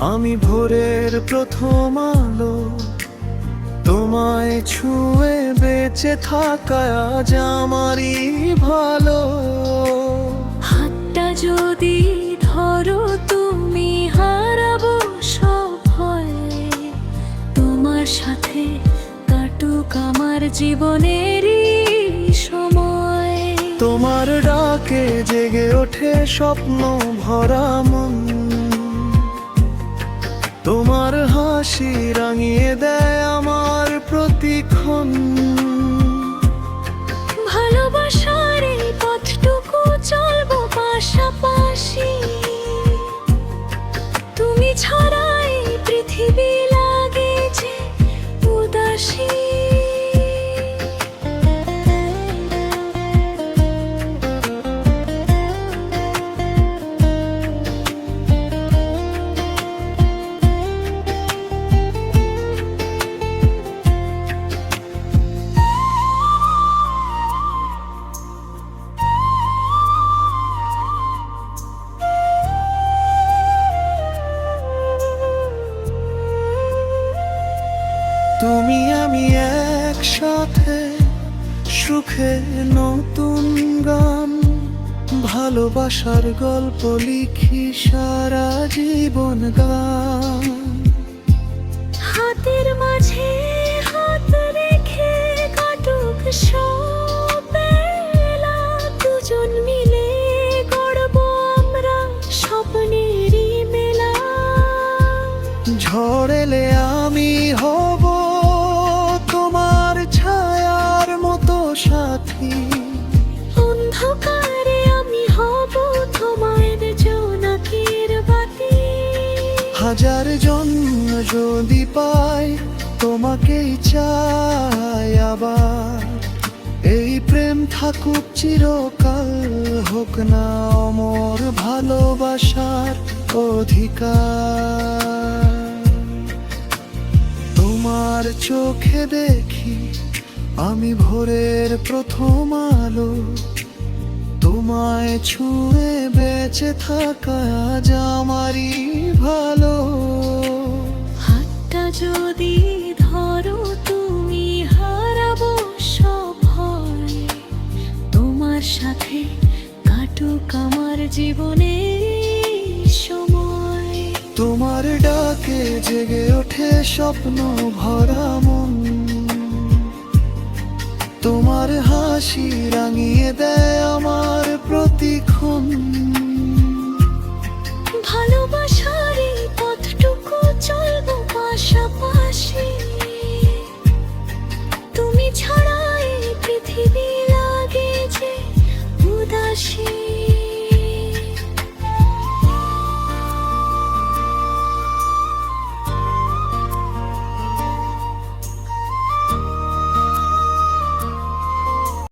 আমি ভোরের প্রথম আলো, তোমায় ছুঁয়ে বেঁচে থাকা আজ আমারই ভালো। হাতটা যদি ধরো তুমি হারাবো সব ভয়, তোমার সাথে কাটুক আমার জীবনেরই সময়। তোমার ডাকে জেগে ওঠে স্বপ্ন ভরা মন, তোমার হাসি রাঙিয়ে দেয় আমার প্রতিক্ষণ। ভালোবাসার এই পথটুকু চলবো পাশাপাশি, তুমি ছাড়াই পৃথিবী লাগে যে উদাসী। তুমি আমি একসাথে সুখে নতুন গান, ভালোবাসার গল্প লিখি সারা জীবন গান। হাতের মাঝে হাত রেখে কাটুক সব বেলা, দুজন মিলে গড়ব আমরা স্বপ্নেরই মেলা। ঝড় এলে আমি হব তোমার ছায়ার মতো সাথী, অন্ধকারে আমি হব তোমার জোনাকির বাতি। হাজার জন্ম যদি পাই তোমাকেই চাই আবার, এই প্রেম থাকুক চিরকাল, হোক না অমর ভালোবাসার অধিকার। তোমার চোখে দেখি আমি ভোরের প্রথম আলো, তোমায় ছুঁয়ে বেঁচে থাকা আজ আমারই ভালো। হাতটা যদি ধরো তুমি হারাবো সব ভয়, তোমার সাথে কাটুক আমার জীবনের সময়। তোমার ডাকে জেগে ওঠে স্বপ্ন ভরা মন, তোমার হাসি রাঙিয়ে দেয় আমার প্রতিক্ষণ। ভালোবাসার এই পথটুকু চলবো পাশাপাশি, তুমি ছাড়া এই পৃথিবী লাগে যে উদাসী।